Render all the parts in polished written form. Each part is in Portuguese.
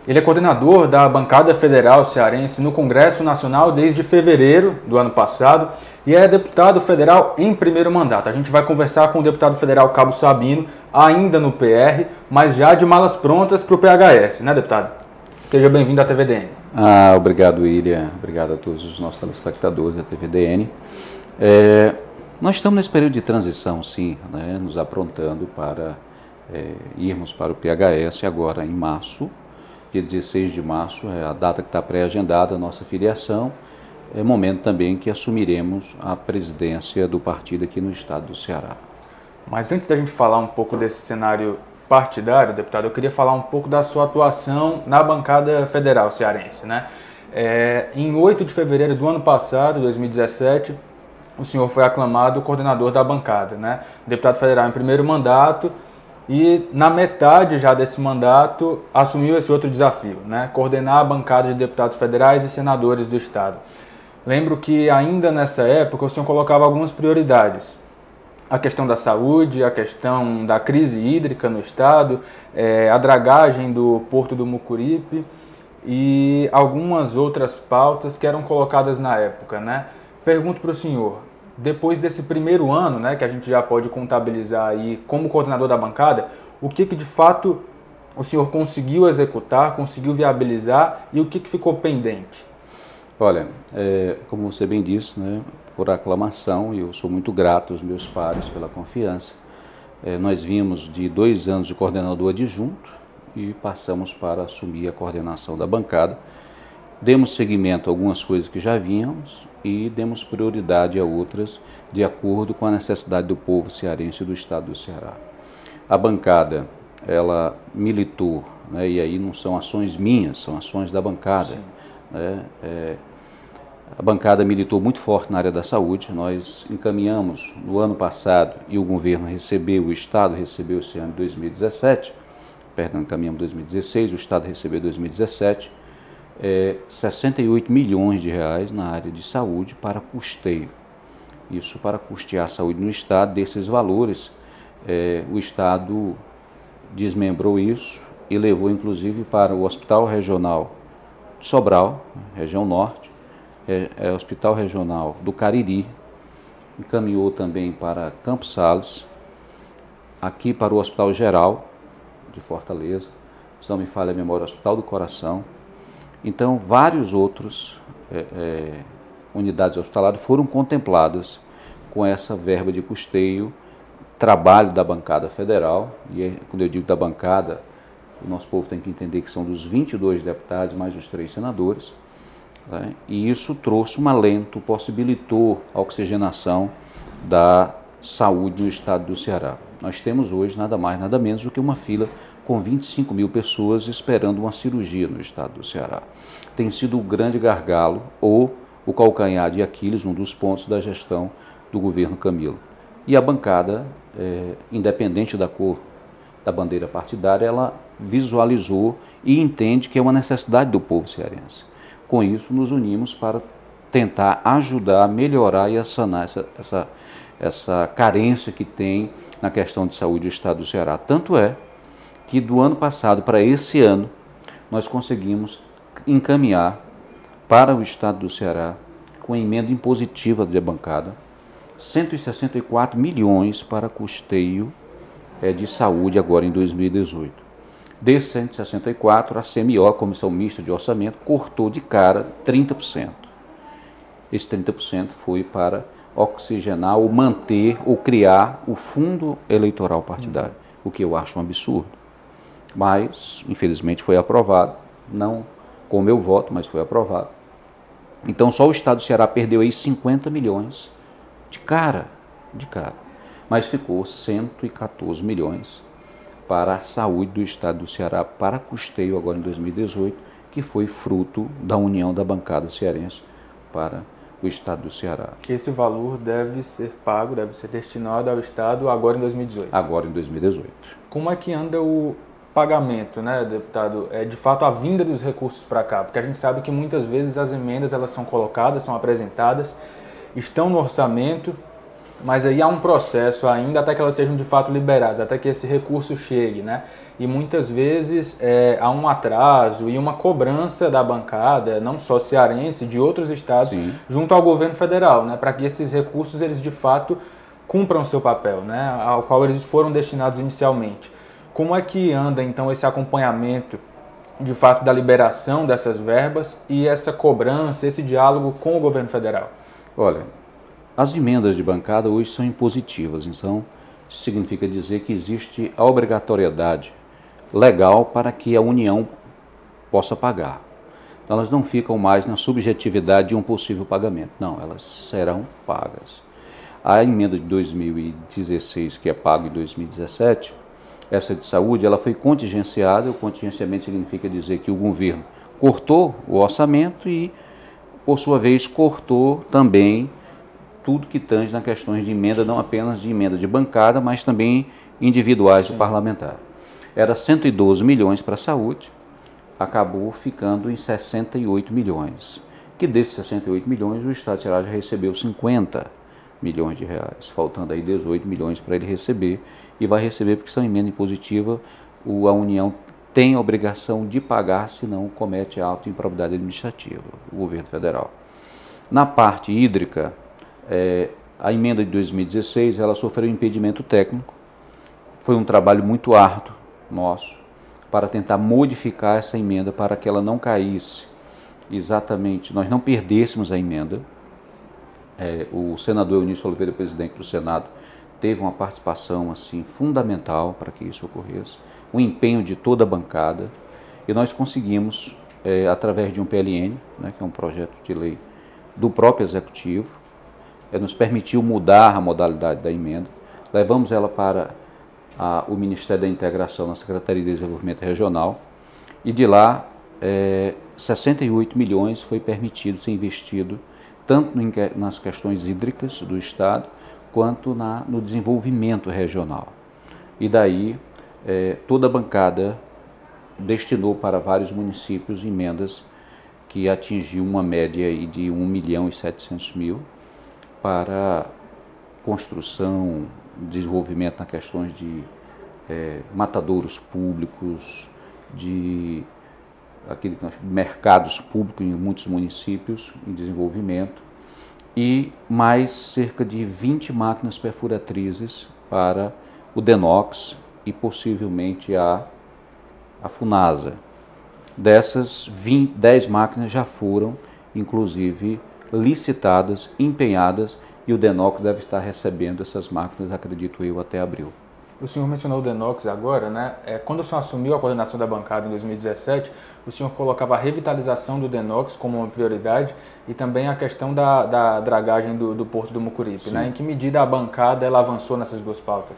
Ele é coordenador da bancada federal cearense no Congresso Nacional desde fevereiro do ano passado e é deputado federal em primeiro mandato. A gente vai conversar com o deputado federal Cabo Sabino, ainda no PR, mas já de malas prontas para o PHS, né, deputado? Seja bem-vindo à TVDN. Obrigado, William. Obrigado a todos os nossos telespectadores da TVDN. Nós estamos nesse período de transição, sim, né, nos aprontando para irmos para o PHS agora em março. Dia 16 de março é a data que está pré-agendada, a nossa filiação. É momento também que assumiremos a presidência do partido aqui no estado do Ceará. Mas antes da gente falar um pouco desse cenário partidário, deputado, eu queria falar um pouco da sua atuação na bancada federal cearense, né? Em 8 de fevereiro do ano passado, 2017, o senhor foi aclamado coordenador da bancada, né? Deputado federal em primeiro mandato. E na metade já desse mandato assumiu esse outro desafio, né? Coordenar a bancada de deputados federais e senadores do estado. Lembro que ainda nessa época o senhor colocava algumas prioridades. A questão da saúde, a questão da crise hídrica no estado, a dragagem do Porto do Mucuripe e algumas outras pautas que eram colocadas na época, né? Pergunto para o senhor, depois desse primeiro ano, né, que a gente já pode contabilizar aí como coordenador da bancada, o que de fato o senhor conseguiu executar, conseguiu viabilizar e o que ficou pendente? Olha, como você bem disse, né, por aclamação, e eu sou muito grato aos meus pares pela confiança, nós vimos de 2 anos de coordenador adjunto e passamos para assumir a coordenação da bancada. Demos seguimento a algumas coisas que já vínhamos e demos prioridade a outras de acordo com a necessidade do povo cearense e do estado do Ceará. A bancada, ela militou, né, e aí não são ações minhas, são ações da bancada. Né, a bancada militou muito forte na área da saúde. Nós encaminhamos no ano passado e o governo recebeu, o estado recebeu esse ano 2017, perdão, encaminhamos 2016, o estado recebeu 2017, 68 milhões de reais na área de saúde para custeio. Isso para custear a saúde no estado. Desses valores, o estado desmembrou isso e levou inclusive para o Hospital Regional de Sobral, região norte, Hospital Regional do Cariri, encaminhou também para Campos Sales, aqui para o Hospital Geral de Fortaleza, se não me falha a memória, Hospital do Coração. Então, vários outros unidades hospitalares foram contempladas com essa verba de custeio, trabalho da bancada federal. E quando eu digo da bancada, o nosso povo tem que entender que são dos 22 deputados mais os 3 senadores. Né? E isso trouxe um alento, possibilitou a oxigenação da saúde no estado do Ceará. Nós temos hoje nada mais, nada menos do que uma fila com 25 mil pessoas esperando uma cirurgia no estado do Ceará. Tem sido o grande gargalo ou o calcanhar de Aquiles, um dos pontos da gestão do governo Camilo. E a bancada, independente da cor da bandeira partidária, ela visualizou e entende que é uma necessidade do povo cearense. Com isso, nos unimos para tentar ajudar a melhorar e a sanar essa carência que tem na questão de saúde do estado do Ceará. Tanto é que do ano passado para esse ano, nós conseguimos encaminhar para o estado do Ceará, com emenda impositiva da bancada, 164 milhões para custeio de saúde agora em 2018. Desses 164, a CMO, a Comissão Mista de Orçamento, cortou de cara 30%. Esse 30% foi para oxigenar ou manter ou criar o fundo eleitoral partidário, o que eu acho um absurdo. Mas, infelizmente, foi aprovado, não com o meu voto, mas foi aprovado. Então, só o estado do Ceará perdeu aí 50 milhões de cara. Mas ficou 114 milhões para a saúde do estado do Ceará, para custeio agora em 2018, que foi fruto da união da bancada cearense para o estado do Ceará. Esse valor deve ser pago, deve ser destinado ao estado agora em 2018? Agora em 2018. Como é que anda o pagamento, né, deputado? De fato a vinda dos recursos para cá? Porque a gente sabe que muitas vezes as emendas elas são colocadas, são apresentadas, estão no orçamento Mas aí há um processo ainda até que elas sejam de fato liberadas, até que esse recurso chegue, né? E muitas vezes há um atraso e uma cobrança da bancada, não só cearense, de outros estados, Sim. junto ao governo federal, né? Para que esses recursos eles de fato cumpram seu papel, né? Ao qual eles foram destinados inicialmente. Como é que anda então esse acompanhamento de fato da liberação dessas verbas e essa cobrança, esse diálogo com o governo federal? Olha, as emendas de bancada hoje são impositivas, então isso significa dizer que existe a obrigatoriedade legal para que a União possa pagar. Então, elas não ficam mais na subjetividade de um possível pagamento, não, elas serão pagas. A emenda de 2016, que é paga em 2017, essa de saúde, ela foi contingenciada. O contingenciamento significa dizer que o governo cortou o orçamento e, por sua vez, cortou também tudo que tange nas questões de emenda, não apenas de emenda de bancada, mas também individuais do parlamentar. Era 112 milhões para a saúde, acabou ficando em 68 milhões. Que desses 68 milhões, o Estado de Ceará já recebeu 50 milhões de reais, faltando aí 18 milhões para ele receber, e vai receber porque são emenda impositiva, a União tem a obrigação de pagar, senão comete ato de improbidade administrativa, o governo federal. Na parte hídrica, a emenda de 2016, ela sofreu impedimento técnico, foi um trabalho muito árduo nosso, para tentar modificar essa emenda para que ela não caísse exatamente, nós não perdêssemos a emenda. O senador Eunício Oliveira, presidente do Senado, teve uma participação assim fundamental para que isso ocorresse, o empenho de toda a bancada, e nós conseguimos, através de um PLN, né, que é um projeto de lei do próprio Executivo, nos permitiu mudar a modalidade da emenda, levamos ela para o Ministério da Integração na Secretaria de Desenvolvimento Regional, e de lá 68 milhões foi permitido ser investido tanto nas questões hídricas do Estado, quanto no desenvolvimento regional. E daí, toda a bancada destinou para vários municípios emendas que atingiu uma média aí de 1.700.000 para construção, desenvolvimento nas questões de matadouros públicos, de mercados públicos em muitos municípios em desenvolvimento, e mais cerca de 20 máquinas perfuratrizes para o Denox e possivelmente a Funasa. Dessas, 10 máquinas já foram, inclusive, licitadas, empenhadas, e o Denox deve estar recebendo essas máquinas, acredito eu, até abril. O senhor mencionou o Denox agora, né? Quando o senhor assumiu a coordenação da bancada em 2017, o senhor colocava a revitalização do Denox como uma prioridade e também a questão da dragagem do Porto do Mucuripe, né? Em que medida a bancada ela avançou nessas duas pautas?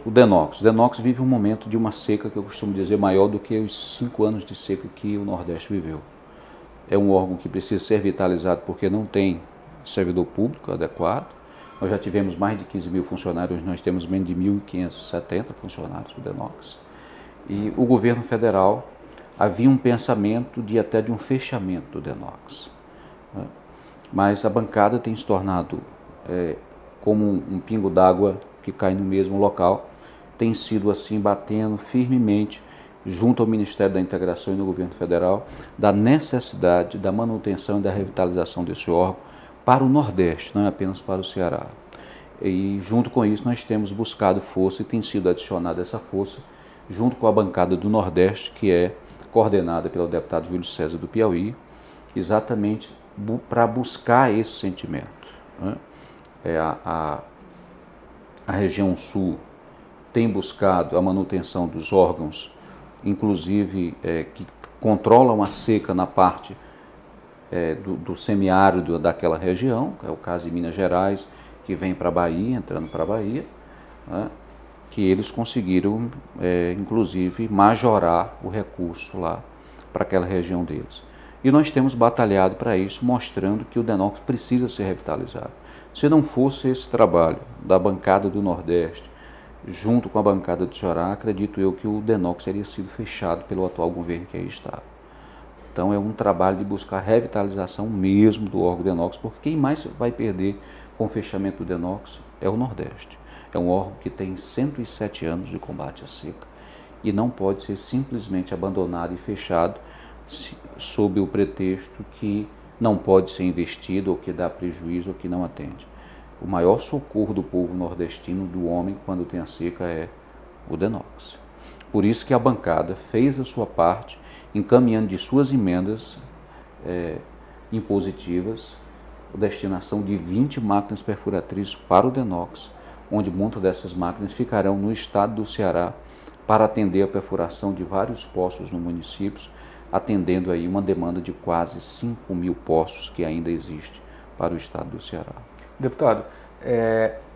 O Denox vive um momento de uma seca que eu costumo dizer maior do que os 5 anos de seca que o Nordeste viveu. É um órgão que precisa ser revitalizado porque não tem servidor público adequado. Nós já tivemos mais de 15 mil funcionários, hoje nós temos menos de 1.570 funcionários do Denox. E o governo federal havia um pensamento até de um fechamento do Denox, né? Mas a bancada tem se tornado como um pingo d'água que cai no mesmo local, tem sido assim batendo firmemente junto ao Ministério da Integração e no governo federal da necessidade da manutenção e da revitalização desse órgão para o Nordeste, não é apenas para o Ceará. E junto com isso nós temos buscado força e tem sido adicionada essa força junto com a bancada do Nordeste, que é coordenada pelo deputado Júlio César do Piauí, exatamente para buscar esse sentimento, né? A região sul tem buscado a manutenção dos órgãos, inclusive que controlam a seca na parte do semiárido daquela região, que é o caso de Minas Gerais, que vem para a Bahia, entrando para a Bahia, né, que eles conseguiram, inclusive, majorar o recurso lá para aquela região deles. E nós temos batalhado para isso, mostrando que o Denox precisa ser revitalizado. Se não fosse esse trabalho da bancada do Nordeste, junto com a bancada do Ceará, acredito eu que o Denox teria sido fechado pelo atual governo que aí está. Então é um trabalho de buscar revitalização mesmo do órgão Denox, porque quem mais vai perder com o fechamento do DENOX é o Nordeste. É um órgão que tem 107 anos de combate à seca e não pode ser simplesmente abandonado e fechado sob o pretexto que não pode ser investido ou que dá prejuízo ou que não atende. O maior socorro do povo nordestino, do homem, quando tem a seca, é o DENOX. Por isso que a bancada fez a sua parte, encaminhando de suas emendas impositivas a destinação de 20 máquinas perfuratrizes para o DENOX, onde muitas dessas máquinas ficarão no estado do Ceará para atender a perfuração de vários poços no município, atendendo aí uma demanda de quase 5.000 poços que ainda existe para o estado do Ceará. Deputado,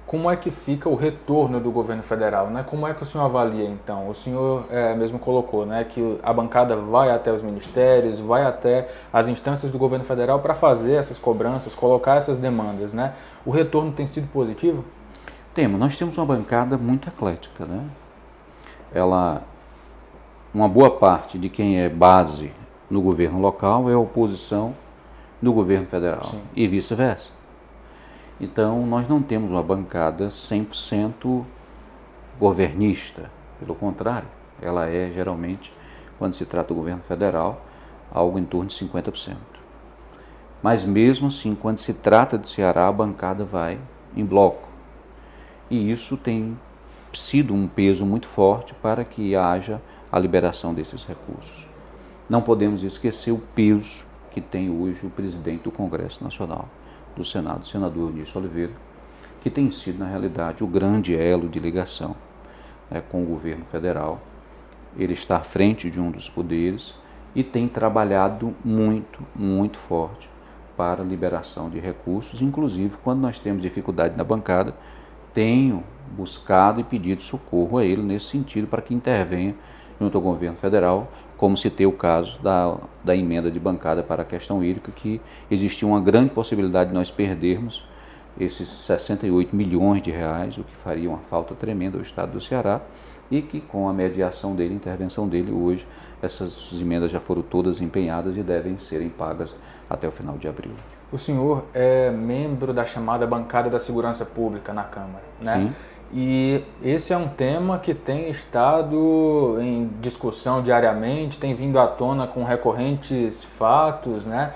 como é que fica o retorno do governo federal, né? Como é que o senhor avalia, então? O senhor mesmo colocou, né, que a bancada vai até os ministérios, vai até as instâncias do governo federal para fazer essas cobranças, colocar essas demandas, né? O retorno tem sido positivo? Nós temos uma bancada muito eclética, né? Uma boa parte de quem é base no governo local é oposição do governo federal. Sim. E vice-versa. Então, nós não temos uma bancada 100% governista. Pelo contrário, ela é geralmente, quando se trata do governo federal, algo em torno de 50%. Mas mesmo assim, quando se trata de Ceará, a bancada vai em bloco. E isso tem sido um peso muito forte para que haja a liberação desses recursos. Não podemos esquecer o peso que tem hoje o presidente do Congresso Nacional, do Senado, o senador Eunício Oliveira, que tem sido, na realidade, o grande elo de ligação com o governo federal. Ele está à frente de um dos poderes e tem trabalhado muito, muito forte para a liberação de recursos, inclusive quando nós temos dificuldade na bancada, tenho buscado e pedido socorro a ele nesse sentido para que intervenha junto ao governo federal, como citei o caso da emenda de bancada para a questão hídrica, que existia uma grande possibilidade de nós perdermos esses 68 milhões de reais, o que faria uma falta tremenda ao estado do Ceará, e que com a mediação dele, intervenção dele, hoje essas emendas já foram todas empenhadas e devem serem pagas até o final de abril. O senhor é membro da chamada Bancada da Segurança Pública na Câmara, né? Sim. E esse é um tema que tem estado em discussão diariamente, tem vindo à tona com recorrentes fatos, né?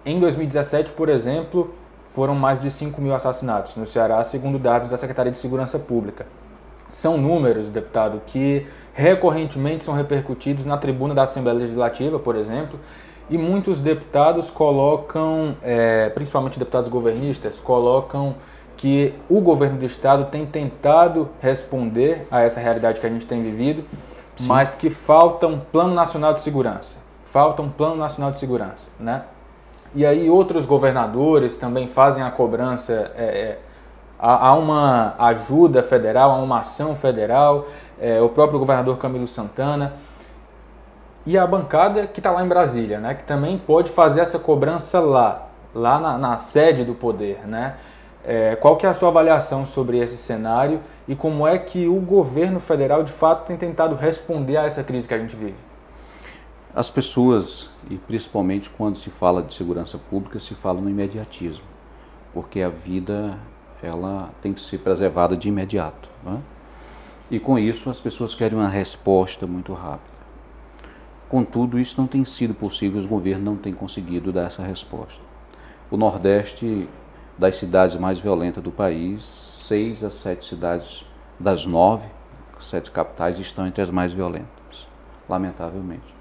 Em 2017, por exemplo, foram mais de 5.000 assassinatos no Ceará, segundo dados da Secretaria de Segurança Pública. São números, deputado, que recorrentemente são repercutidos na tribuna da Assembleia Legislativa, por exemplo, e muitos deputados colocam, principalmente deputados governistas, colocam que o governo do estado tem tentado responder a essa realidade que a gente tem vivido, sim, mas que falta um plano nacional de segurança. Falta um plano nacional de segurança, né? E aí outros governadores também fazem a cobrança, há uma ajuda federal, há uma ação federal, o próprio governador Camilo Santana, e a bancada que está lá em Brasília, né, que também pode fazer essa cobrança lá na sede do poder, né? Qual que é a sua avaliação sobre esse cenário e como é que o governo federal de fato tem tentado responder a essa crise que a gente vive? As pessoas, e principalmente quando se fala de segurança pública, se fala no imediatismo, porque a vida ela tem que ser preservada de imediato, né? E com isso as pessoas querem uma resposta muito rápida. Contudo, isso não tem sido possível, os governos não têm conseguido dar essa resposta. O Nordeste, das cidades mais violentas do país, 6 a 7 cidades das 9, 7 capitais estão entre as mais violentas, lamentavelmente.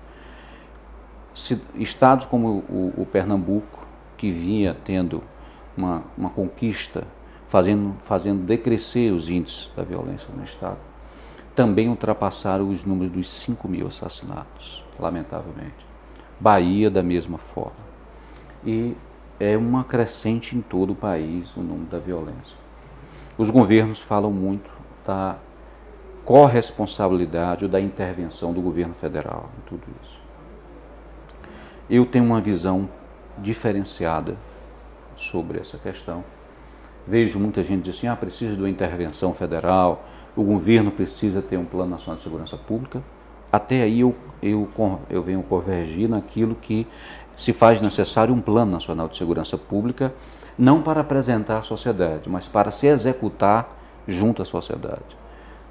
Estados como o Pernambuco, que vinha tendo uma conquista, fazendo decrescer os índices da violência no estado, também ultrapassaram os números dos 5.000 assassinatos, lamentavelmente. Bahia, da mesma forma. E é uma crescente em todo o país o número da violência. Os governos falam muito da corresponsabilidade ou da intervenção do governo federal em tudo isso. Eu tenho uma visão diferenciada sobre essa questão. Vejo muita gente dizer assim, precisa de uma intervenção federal, o governo precisa ter um plano nacional de segurança pública. Até aí eu venho convergir naquilo que se faz necessário um plano nacional de segurança pública não para apresentar à sociedade, mas para se executar junto à sociedade.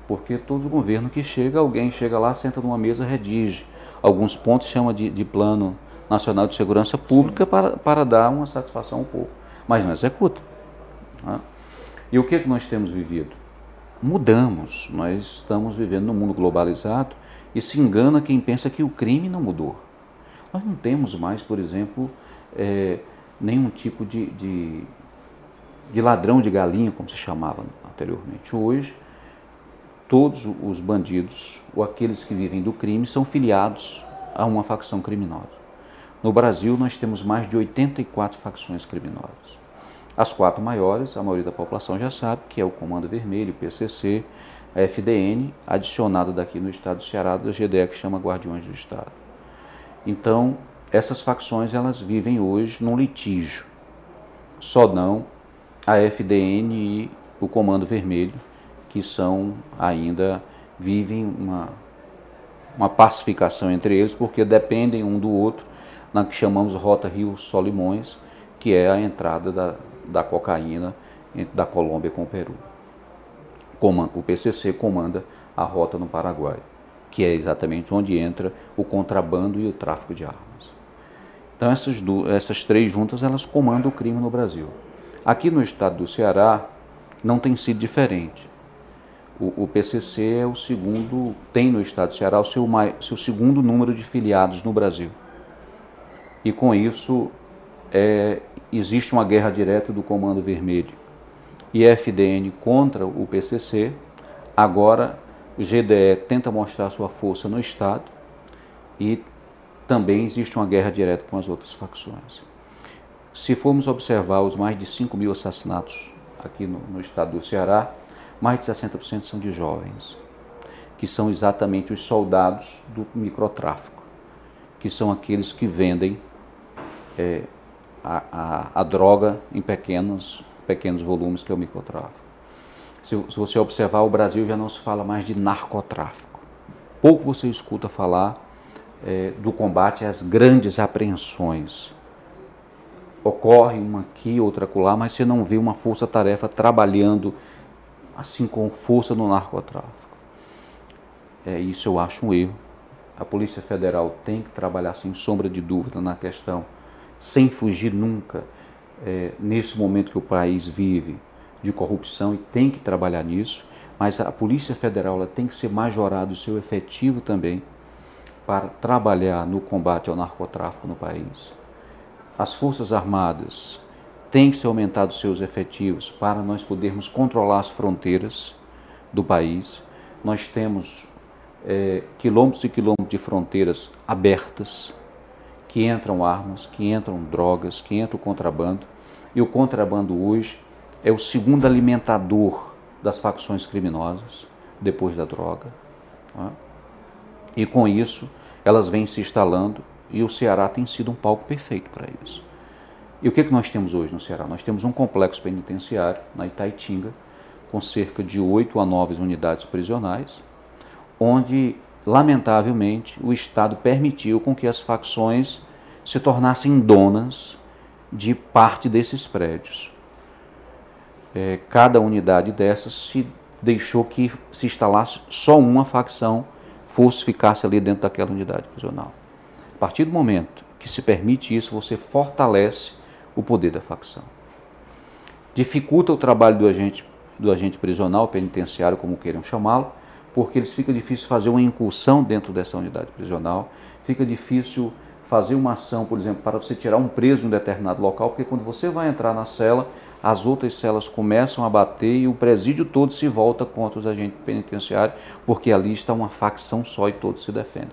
Porque todo governo que chega, alguém chega lá, senta numa mesa, redige alguns pontos, chama de Plano Nacional de Segurança Pública para dar uma satisfação ao povo, mas não executa. Né? E o que nós temos vivido? Mudamos, nós estamos vivendo num mundo globalizado e se engana quem pensa que o crime não mudou. Nós não temos mais, por exemplo, nenhum tipo de ladrão de galinha, como se chamava anteriormente. Hoje, todos os bandidos ou aqueles que vivem do crime são filiados a uma facção criminosa. No Brasil, nós temos mais de 84 facções criminosas. As 4 maiores, a maioria da população já sabe, que é o Comando Vermelho, o PCC, a FDN, adicionada daqui no estado do Ceará, da GDE, que chama Guardiões do Estado. Então, essas facções, elas vivem hoje num litígio. Só não a FDN e o Comando Vermelho, que vivem uma pacificação entre eles, porque dependem um do outro, na que chamamos Rota Rio Solimões, que é a entrada da cocaína da Colômbia com o Peru. O PCC comanda a rota no Paraguai, que é exatamente onde entra o contrabando e o tráfico de armas. Então essas 3 juntas, elas comandam o crime no Brasil. Aqui no estado do Ceará não tem sido diferente. O PCC é o segundo, tem no estado do Ceará o seu segundo número de filiados no Brasil. E com isso existe uma guerra direta do Comando Vermelho e FDN contra o PCC. Agora o GDE tenta mostrar sua força no estado e também existe uma guerra direta com as outras facções. Se formos observar os mais de 5.000 assassinatos aqui no estado do Ceará, mais de 60% são de jovens, que são exatamente os soldados do microtráfico, que são aqueles que vendem a droga em pequenos volumes, que é o microtráfico. Se você observar, o Brasil já não se fala mais de narcotráfico. Pouco você escuta falar do combate às grandes apreensões. Ocorre uma aqui, outra acolá, mas você não vê uma força-tarefa trabalhando assim com força no narcotráfico. Isso eu acho um erro. A Polícia Federal tem que trabalhar sem sombra de dúvida na questão, sem fugir nunca, nesse momento que o país vive de corrupção, e tem que trabalhar nisso, mas a Polícia Federal ela tem que ser majorado o seu efetivo também para trabalhar no combate ao narcotráfico no país. As Forças Armadas têm que ser aumentados seus efetivos para nós podermos controlar as fronteiras do país. Nós temos quilômetros e quilômetros de fronteiras abertas, que entram armas, que entram drogas, que entra o contrabando. E o contrabando hoje é o segundo alimentador das facções criminosas, depois da droga. Tá? E com isso, elas vêm se instalando e o Ceará tem sido um palco perfeito para isso. E o que nós temos hoje no Ceará? Nós temos um complexo penitenciário na Itaitinga, com cerca de 8 a 9 unidades prisionais, onde, lamentavelmente, o Estado permitiu com que as facções se tornassem donas de parte desses prédios. Cada unidade dessas se deixou que se instalasse só uma facção, ficasse ali dentro daquela unidade prisional. A partir do momento que se permite isso, você fortalece o poder da facção. Dificulta o trabalho do agente prisional, penitenciário, como queiram chamá-lo, porque fica difícil fazer uma incursão dentro dessa unidade prisional, fica difícil fazer uma ação, por exemplo, para você tirar um preso de um determinado local, porque quando você vai entrar na cela, as outras celas começam a bater e o presídio todo se volta contra os agentes penitenciários, porque ali está uma facção só e todos se defendem.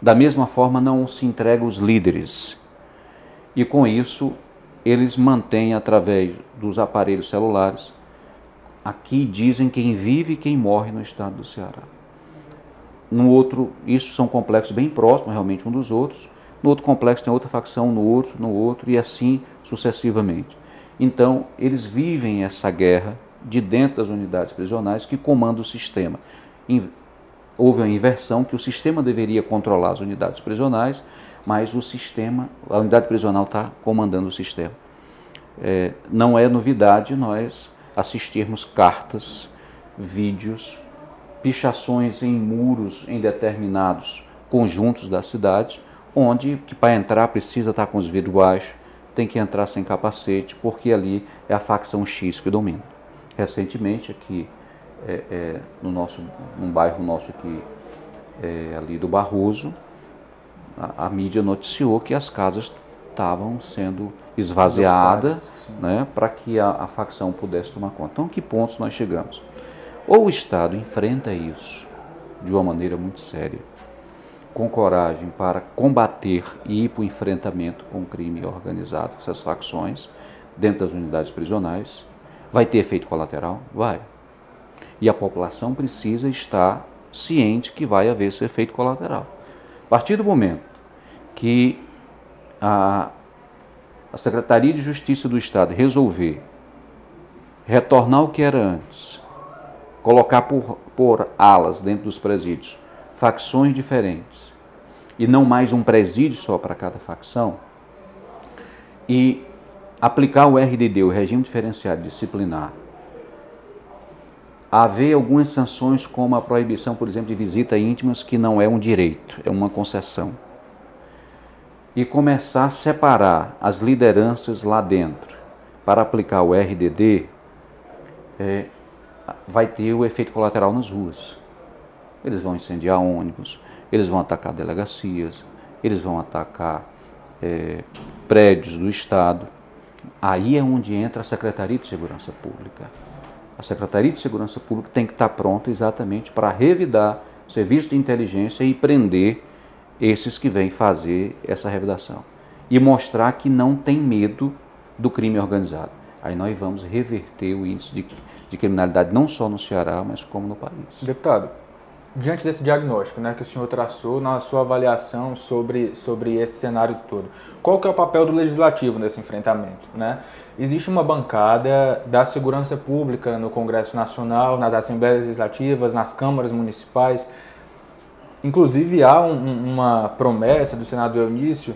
Da mesma forma, não se entrega os líderes. E com isso, eles mantêm, através dos aparelhos celulares, aqui dizem quem vive e quem morre no estado do Ceará. No outro, isso são complexos bem próximos realmente um dos outros. No outro complexo tem outra facção, no outro e assim sucessivamente. Então, eles vivem essa guerra de dentro das unidades prisionais que comanda o sistema. Houve uma inversão que o sistema deveria controlar as unidades prisionais, mas a unidade prisional está comandando o sistema. não é novidade nós assistirmos cartas, vídeos, pichações em muros em determinados conjuntos da cidade, onde que para entrar precisa estar com os vidros baixos, tem que entrar sem capacete, porque ali é a facção X que domina. Recentemente aqui, num bairro nosso aqui, ali do Barroso, a mídia noticiou que as casas estavam sendo esvaziadas, né, para que a facção pudesse tomar conta. Então, que pontos nós chegamos? Ou o Estado enfrenta isso de uma maneira muito séria, com coragem para combater e ir para o enfrentamento com o crime organizado, com essas facções, dentro das unidades prisionais, vai ter efeito colateral? Vai. E a população precisa estar ciente que vai haver esse efeito colateral. A partir do momento que a Secretaria de Justiça do Estado resolver retornar o que era antes, colocar por alas dentro dos presídios facções diferentes e não mais um presídio só para cada facção, e aplicar o RDD, o regime diferenciado disciplinar, haver algumas sanções como a proibição, por exemplo, de visita íntimas, que não é um direito, é uma concessão, e começar a separar as lideranças lá dentro para aplicar o RDD, vai ter o efeito colateral nas ruas. Eles vão incendiar ônibus, eles vão atacar delegacias, eles vão atacar prédios do Estado. Aí é onde entra a Secretaria de Segurança Pública. A Secretaria de Segurança Pública tem que estar pronta exatamente para revidar o serviço de inteligência e prender esses que vêm fazer essa revidação. E mostrar que não tem medo do crime organizado. Aí nós vamos reverter o índice de criminalidade não só no Ceará, mas como no país. Deputado, diante desse diagnóstico, né, que o senhor traçou na sua avaliação sobre esse cenário todo, qual que é o papel do Legislativo nesse enfrentamento, né? Existe uma bancada da segurança pública no Congresso Nacional, nas Assembleias Legislativas, nas câmaras municipais. Inclusive há uma promessa do senador Eunício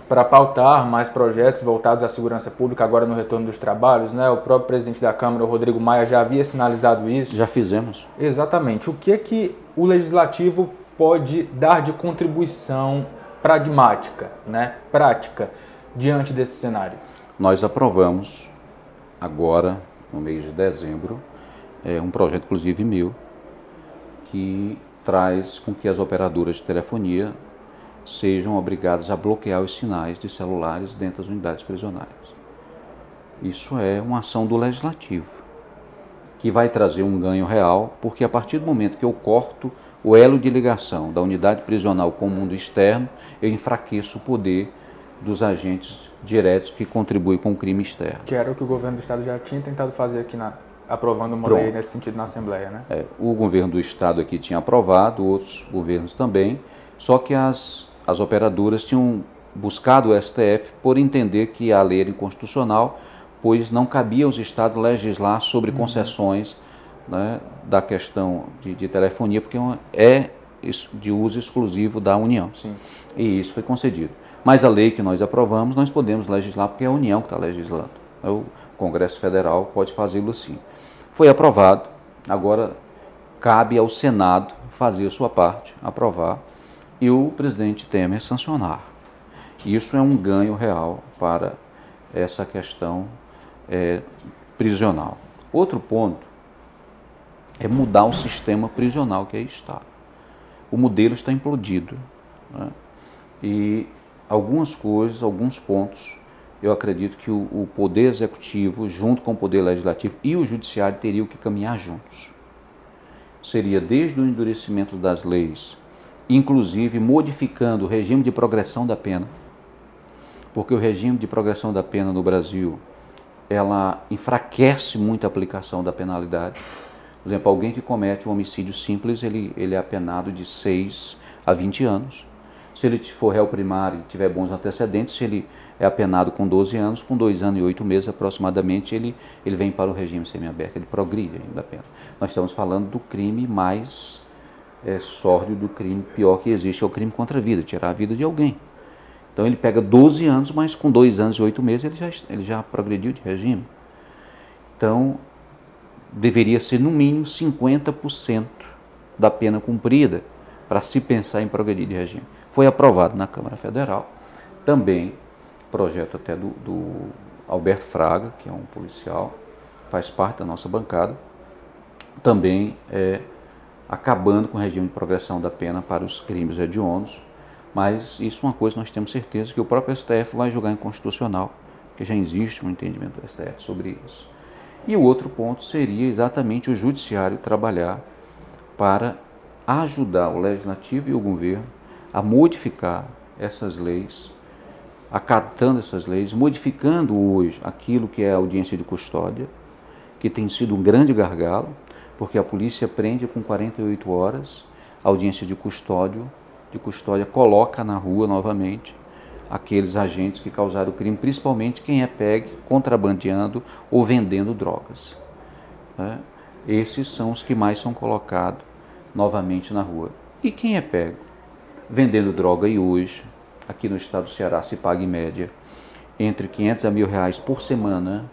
para pautar mais projetos voltados à segurança pública agora no retorno dos trabalhos, né? O próprio presidente da Câmara, o Rodrigo Maia, já havia sinalizado isso. Já fizemos. Exatamente. O que é que o Legislativo pode dar de contribuição pragmática, né? Prática, diante desse cenário? Nós aprovamos agora, no mês de dezembro, um projeto, inclusive meu, que traz com que as operadoras de telefonia sejam obrigadas a bloquear os sinais de celulares dentro das unidades prisionais. Isso é uma ação do Legislativo, que vai trazer um ganho real, porque a partir do momento que eu corto o elo de ligação da unidade prisional com o mundo externo, eu enfraqueço o poder dos agentes diretos que contribuem com o crime externo. Que era o que o governo do Estado já tinha tentado fazer aqui, aprovando uma lei nesse sentido na Assembleia, né? O governo do Estado aqui tinha aprovado, outros governos também, só que as operadoras tinham buscado o STF por entender que a lei era inconstitucional, pois não cabia aos estados legislar sobre concessões, né, da questão de telefonia, porque é de uso exclusivo da União. Sim. E isso foi concedido. Mas a lei que nós aprovamos, nós podemos legislar porque é a União que está legislando. O Congresso Federal pode fazê-lo sim. Foi aprovado, agora cabe ao Senado fazer a sua parte, aprovar, e o presidente Temer sancionar. Isso é um ganho real para essa questão prisional. Outro ponto é mudar o sistema prisional que aí está. O modelo está implodido, né? E algumas coisas, alguns pontos, eu acredito que o Poder Executivo, junto com o Poder Legislativo e o Judiciário, teriam que caminhar juntos. Seria desde o endurecimento das leis, inclusive modificando o regime de progressão da pena, porque o regime de progressão da pena no Brasil, ela enfraquece muito a aplicação da penalidade. Por exemplo, alguém que comete um homicídio simples, ele é apenado de 6 a 20 anos. Se ele for réu primário e tiver bons antecedentes, se ele é apenado com 12 anos, com 2 anos e 8 meses aproximadamente, ele vem para o regime semiaberto, ele progride ainda a pena. Nós estamos falando do crime mais sórdido, do crime pior que existe, é o crime contra a vida, tirar a vida de alguém. Então ele pega 12 anos, mas com 2 anos e 8 meses ele já progrediu de regime. Então deveria ser no mínimo 50% da pena cumprida para se pensar em progredir de regime. Foi aprovado na Câmara Federal, também projeto até do Alberto Fraga, que é um policial, faz parte da nossa bancada, também acabando com o regime de progressão da pena para os crimes hediondos, mas isso é uma coisa que nós temos certeza que o próprio STF vai julgar inconstitucional, porque já existe um entendimento do STF sobre isso. E o outro ponto seria exatamente o judiciário trabalhar para ajudar o legislativo e o governo a modificar essas leis, acatando essas leis, modificando hoje aquilo que é a audiência de custódia, que tem sido um grande gargalo, porque a polícia prende com 48 horas, a audiência de custódia coloca na rua novamente aqueles agentes que causaram o crime, principalmente quem é pego contrabandeando ou vendendo drogas. Esses são os que mais são colocados novamente na rua. E quem é pego vendendo droga, e hoje, aqui no estado do Ceará, se paga em média entre 500 a R$1.000 por semana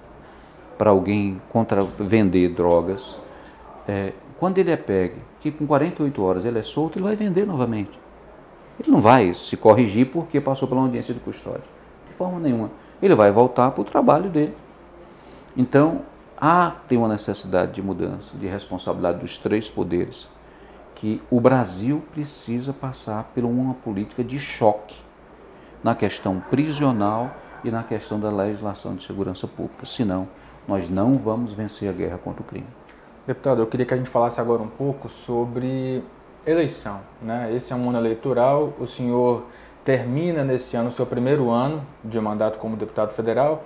para alguém vender drogas. Quando ele é pego, que com 48 horas ele é solto, ele vai vender novamente. Ele não vai se corrigir porque passou pela audiência de custódia. De forma nenhuma. Ele vai voltar para o trabalho dele. Então, tem uma necessidade de mudança, de responsabilidade dos 3 poderes, que o Brasil precisa passar por uma política de choque na questão prisional e na questão da legislação de segurança pública. Senão, nós não vamos vencer a guerra contra o crime. Deputado, eu queria que a gente falasse agora um pouco sobre eleição, né? Esse é um ano eleitoral, o senhor termina nesse ano o seu primeiro ano de mandato como deputado federal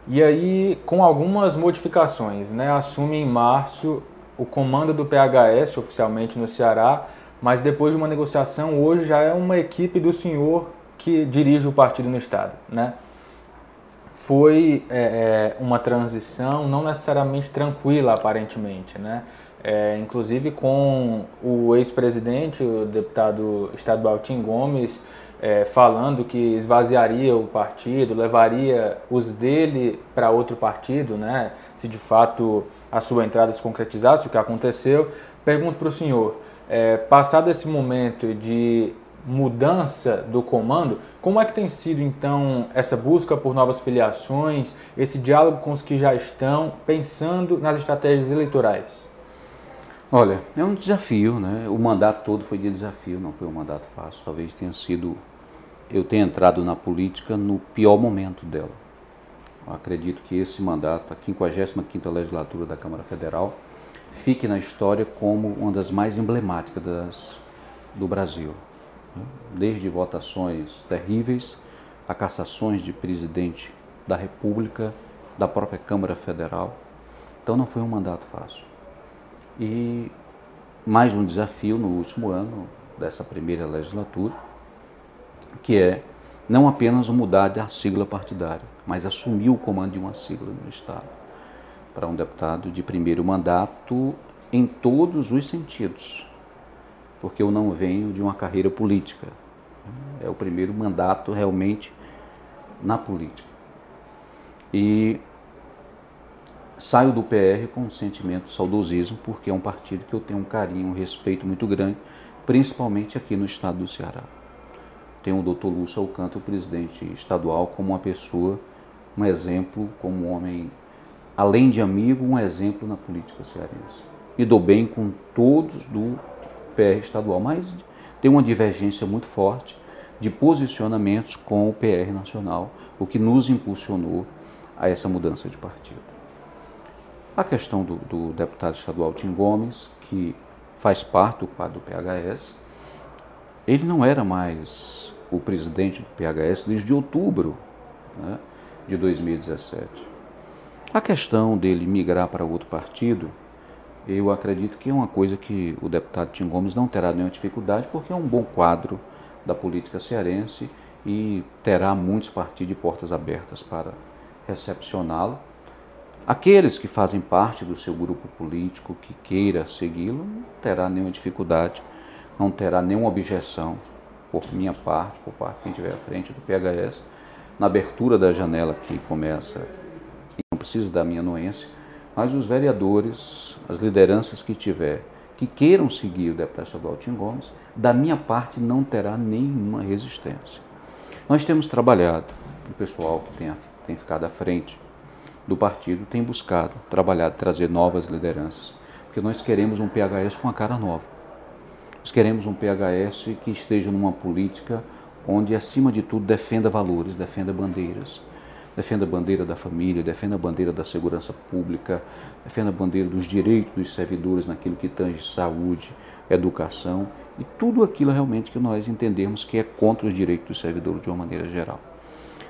e aí com algumas modificações, né? Assume em março o comando do PHS oficialmente no Ceará, mas depois de uma negociação hoje já é uma equipe do senhor que dirige o partido no estado, né? Foi uma transição não necessariamente tranquila aparentemente, né? Inclusive com o ex-presidente, o deputado estadual Tim Gomes, falando que esvaziaria o partido, levaria os dele para outro partido, né? Se de fato a sua entrada se concretizasse, o que aconteceu. Pergunto para o senhor, passado esse momento de mudança do comando, como é que tem sido então essa busca por novas filiações, esse diálogo com os que já estão, pensando nas estratégias eleitorais? Olha, é um desafio, né? O mandato todo foi de desafio, não foi um mandato fácil. Talvez tenha sido, eu tenha entrado na política no pior momento dela. Eu acredito que esse mandato, a 55ª legislatura da Câmara Federal, fique na história como uma das mais emblemáticas do Brasil. Desde votações terríveis, a cassações de presidente da República, da própria Câmara Federal. Então não foi um mandato fácil. E mais um desafio no último ano dessa primeira legislatura, que é não apenas mudar a sigla partidária, mas assumir o comando de uma sigla no Estado, para um deputado de primeiro mandato em todos os sentidos, porque eu não venho de uma carreira política, é o primeiro mandato realmente na política. E saio do PR com um sentimento de saudosismo, porque é um partido que eu tenho um carinho, um respeito muito grande, principalmente aqui no estado do Ceará. Tenho o Dr. Lúcio Alcântara, o presidente estadual, como uma pessoa, um exemplo, como um homem, além de amigo, um exemplo na política cearense. Me dou bem com todos do PR estadual, mas tem uma divergência muito forte de posicionamentos com o PR nacional, o que nos impulsionou a essa mudança de partido. A questão do deputado estadual Tim Gomes, que faz parte do quadro do PHS, ele não era mais o presidente do PHS desde outubro, né, de 2017. A questão dele migrar para outro partido, eu acredito que é uma coisa que o deputado Tim Gomes não terá nenhuma dificuldade, porque é um bom quadro da política cearense e terá muitos partidos de portas abertas para recepcioná-lo. Aqueles que fazem parte do seu grupo político, que queira segui-lo, não terá nenhuma dificuldade, não terá nenhuma objeção por minha parte, por parte de quem estiver à frente do PHS, na abertura da janela que começa, e não precisa da minha anuência, mas os vereadores, as lideranças que tiver, que queiram seguir o deputado estadual Tim Gomes, da minha parte não terá nenhuma resistência. Nós temos trabalhado, o pessoal que tem ficado à frente do partido tem buscado, trabalhado, trazer novas lideranças, porque nós queremos um PHS com a cara nova. Nós queremos um PHS que esteja numa política onde, acima de tudo, defenda valores, defenda bandeiras, defenda a bandeira da família, defenda a bandeira da segurança pública, defenda a bandeira dos direitos dos servidores naquilo que tange saúde, educação e tudo aquilo realmente que nós entendemos que é contra os direitos dos servidores de uma maneira geral.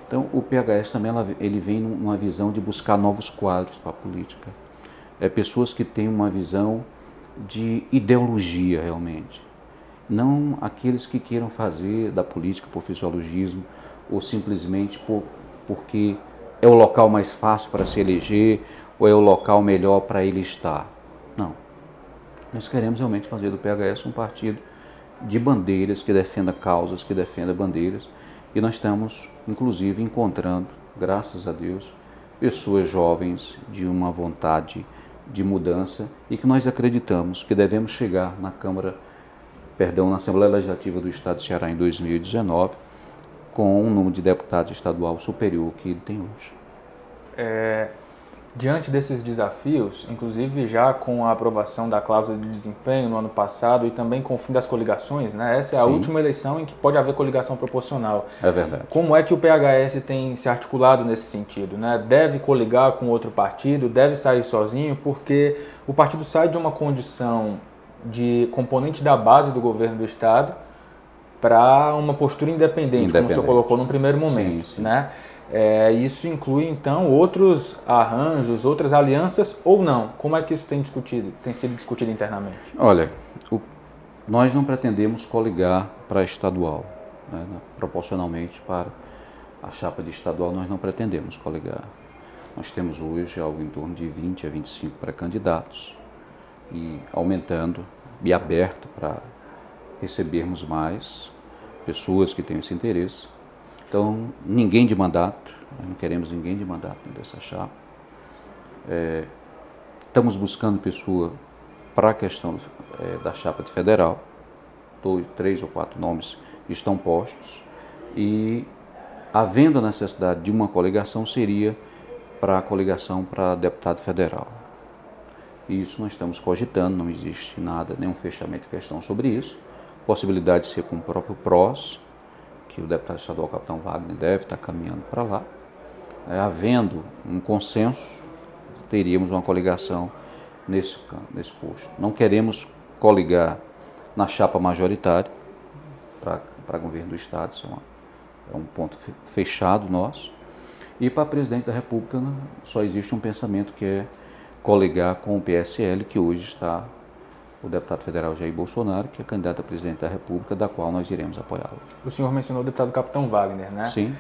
Então, o PHS também ele vem numa visão de buscar novos quadros para a política. Pessoas que têm uma visão de ideologia realmente. Não aqueles que queiram fazer da política por fisiologismo ou simplesmente porque é o local mais fácil para se eleger ou é o local melhor para ele estar. Não. Nós queremos realmente fazer do PHS um partido de bandeiras, que defenda causas, que defenda bandeiras. E nós estamos, inclusive, encontrando, graças a Deus, pessoas jovens de uma vontade de mudança e que nós acreditamos que devemos chegar na na Assembleia Legislativa do Estado de Ceará em 2019 com um número de deputados estadual superior que ele tem hoje. Diante desses desafios, inclusive já com a aprovação da cláusula de desempenho no ano passado e também com o fim das coligações, né? Essa é a Sim. última eleição em que pode haver coligação proporcional. É verdade. Como é que o PHS tem se articulado nesse sentido, né? Deve coligar com outro partido, deve sair sozinho, porque o partido sai de uma condição de componente da base do governo do Estado para uma postura independente, como o senhor colocou no primeiro momento, sim. né? Isso inclui, então, outros arranjos, outras alianças ou não? Como é que isso tem sido discutido internamente? Olha, nós não pretendemos coligar para estadual, né? Proporcionalmente para a chapa de estadual nós não pretendemos coligar. Nós temos hoje algo em torno de 20 a 25 pré-candidatos e aumentando e aberto para recebermos mais pessoas que tenham esse interesse. Então, ninguém de mandato, nós não queremos ninguém de mandato dessa chapa. Estamos buscando pessoa para a questão da chapa de federal. 3 ou 4 nomes estão postos e, havendo a necessidade de uma coligação, seria para a coligação para deputado federal. Isso nós estamos cogitando, não existe nada, nenhum fechamento de questão sobre isso. Possibilidade de ser com o próprio PROS, que o deputado estadual Capitão Wagner deve estar caminhando para lá. Havendo um consenso, teríamos uma coligação nesse posto. Não queremos coligar na chapa majoritária para governo do Estado, isso é um ponto fechado nosso. E para presidente da República só existe um pensamento que é coligar com o PSL, que hoje está o deputado federal Jair Bolsonaro, que é candidato a presidente da República, da qual nós iremos apoiá-lo. O senhor mencionou o deputado Capitão Wagner, né? Sim.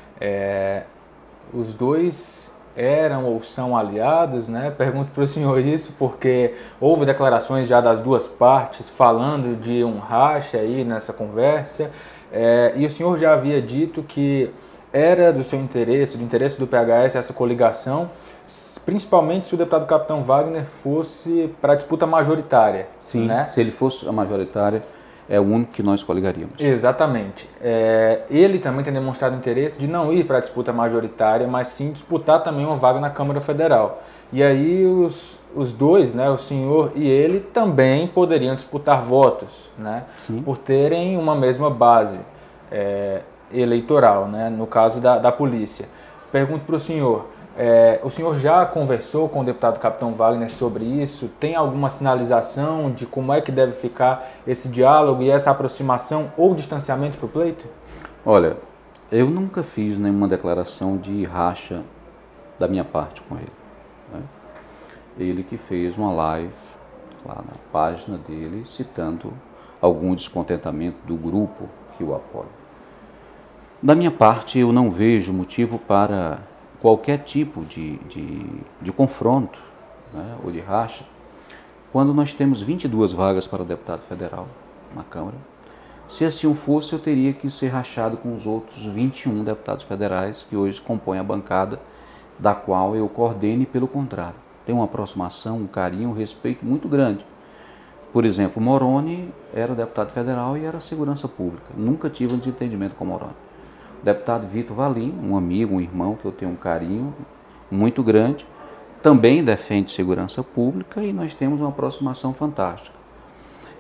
Os dois eram ou são aliados, né? Pergunto para o senhor isso porque houve declarações já das duas partes falando de um racha aí nessa conversa, e o senhor já havia dito que era do seu interesse, do interesse do PHS, essa coligação, principalmente se o deputado Capitão Wagner fosse para a disputa majoritária. Sim, né? Se ele fosse a majoritária, é o único que nós coligaríamos. Exatamente. Ele também tem demonstrado interesse de não ir para a disputa majoritária, mas sim disputar também uma vaga na Câmara Federal. E aí os dois, né, o senhor e ele, também poderiam disputar votos, né, por terem uma mesma base eleitoral, né, no caso da polícia. Pergunto para o senhor já conversou com o deputado Capitão Wagner sobre isso? Tem alguma sinalização de como é que deve ficar esse diálogo e essa aproximação ou distanciamento para o pleito? Olha, eu nunca fiz nenhuma declaração de racha da minha parte com ele, né? Ele que fez uma live lá na página dele citando algum descontentamento do grupo que o apoia. Da minha parte, eu não vejo motivo para qualquer tipo de confronto, né, ou de racha, quando nós temos 22 vagas para deputado federal na Câmara, Se assim fosse, eu teria que ser rachado com os outros 21 deputados federais que hoje compõem a bancada, da qual eu coordeno e, pelo contrário, tenho uma aproximação, um carinho, um respeito muito grande. Por exemplo, Moroni era deputado federal e era segurança pública. Nunca tive um desentendimento com Moroni. O deputado Vitor Valim, um amigo, um irmão que eu tenho um carinho muito grande, também defende segurança pública e nós temos uma aproximação fantástica.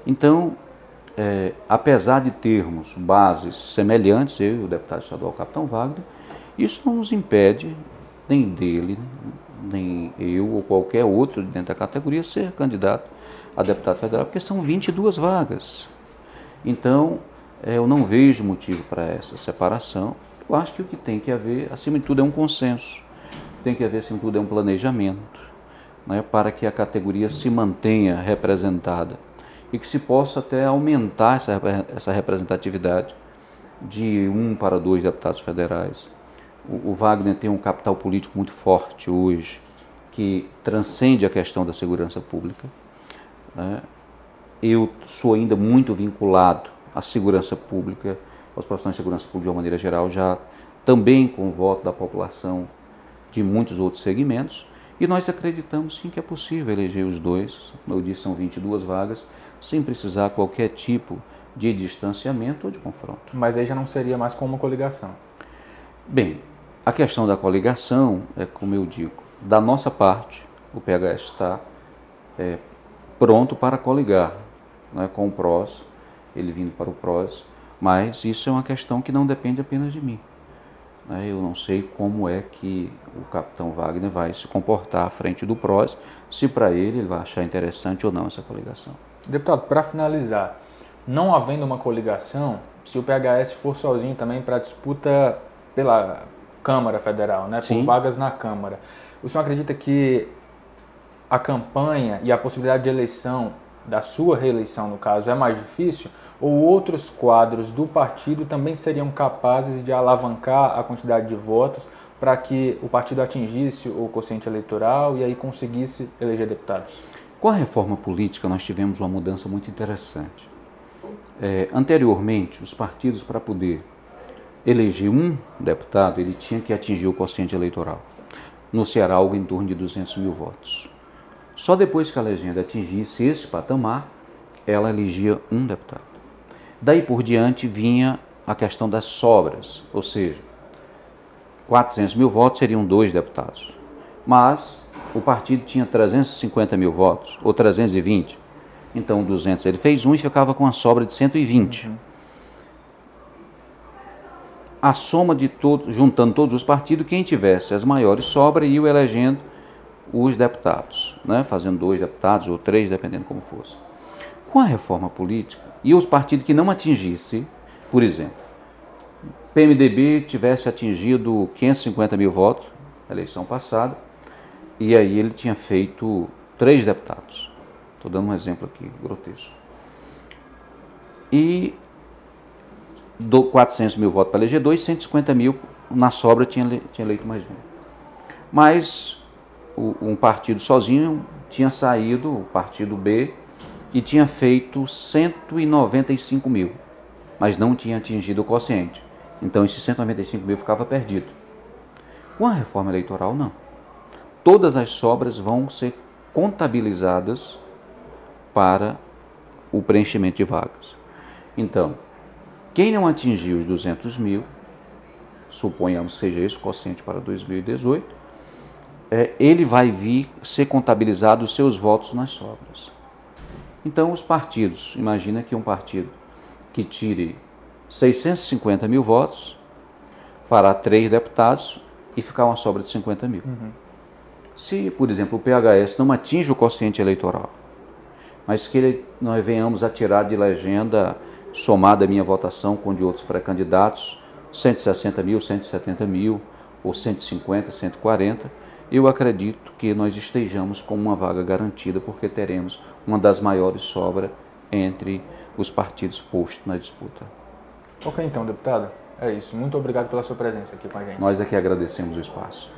Então, apesar de termos bases semelhantes, eu e o deputado estadual Capitão Wagner, isso não nos impede, nem dele, nem eu ou qualquer outro dentro da categoria, ser candidato a deputado federal, porque são 22 vagas. Então, eu não vejo motivo para essa separação. Eu acho que o que tem que haver, acima de tudo, é um consenso. Tem que haver, acima de tudo, um planejamento, né, para que a categoria se mantenha representada e que se possa até aumentar essa representatividade de 1 para 2 deputados federais. O Wagner tem um capital político muito forte hoje, que transcende a questão da segurança pública, né? Eu sou ainda muito vinculado à segurança pública, aos profissionais de segurança pública de uma maneira geral, já também com o voto da população de muitos outros segmentos, e nós acreditamos sim que é possível eleger os dois, como eu disse, são 22 vagas, sem precisar qualquer tipo de distanciamento ou de confronto. Mas aí já não seria mais com uma coligação? Bem, a questão da coligação é como eu digo, da nossa parte, o PHS está pronto para coligar, né, com o PROS, ele vindo para o PROS, mas isso é uma questão que não depende apenas de mim. Né, eu não sei como é que o capitão Wagner vai se comportar à frente do PROS, se para ele vai achar interessante ou não essa coligação. Deputado, para finalizar, não havendo uma coligação, se o PHS for sozinho também para a disputa pela Câmara Federal, né, por vagas na Câmara, o senhor acredita que a campanha e a possibilidade de eleição, da sua reeleição no caso, é mais difícil? Ou outros quadros do partido também seriam capazes de alavancar a quantidade de votos para que o partido atingisse o quociente eleitoral e aí conseguisse eleger deputados? Com a reforma política, nós tivemos uma mudança muito interessante. Anteriormente, os partidos, para poder eleger um deputado, ele tinha que atingir o quociente eleitoral. No Ceará, algo em torno de 200 mil votos. Só depois que a legenda atingisse esse patamar, ela elegia um deputado. Daí por diante vinha a questão das sobras, ou seja, 400 mil votos seriam 2 deputados. Mas o partido tinha 350 mil votos, ou 320, então 200. Ele fez um e ficava com a sobra de 120. A soma de todos, juntando todos os partidos, quem tivesse as maiores sobras ia elegendo os deputados, né? Fazendo 2 deputados ou 3, dependendo como fosse. Com a reforma política, e os partidos que não atingissem, por exemplo, PMDB tivesse atingido 550 mil votos na eleição passada, e aí ele tinha feito 3 deputados. Estou dando um exemplo aqui, grotesco. E 400 mil votos para eleger 2, 150 mil na sobra tinha eleito mais um. Mas um partido sozinho tinha saído, o partido B, e tinha feito 195 mil, mas não tinha atingido o quociente. Então esses 195 mil ficava perdido. Com a reforma eleitoral, não. Todas as sobras vão ser contabilizadas para o preenchimento de vagas. Então, quem não atingiu os 200 mil, suponhamos seja esse o quociente para 2018, ele vai vir ser contabilizado os seus votos nas sobras. Então os partidos, imagina que um partido que tire 650 mil votos, fará 3 deputados e ficar uma sobra de 50 mil. Se, por exemplo, o PHS não atinge o quociente eleitoral, mas que nós venhamos a tirar de legenda, somada a minha votação com de outros pré-candidatos, 160 mil, 170 mil, ou 150, 140, eu acredito que nós estejamos com uma vaga garantida, porque teremos uma das maiores sobras entre os partidos postos na disputa. Ok, então, deputado, é isso. Muito obrigado pela sua presença aqui com a gente. Nós é que agradecemos o espaço.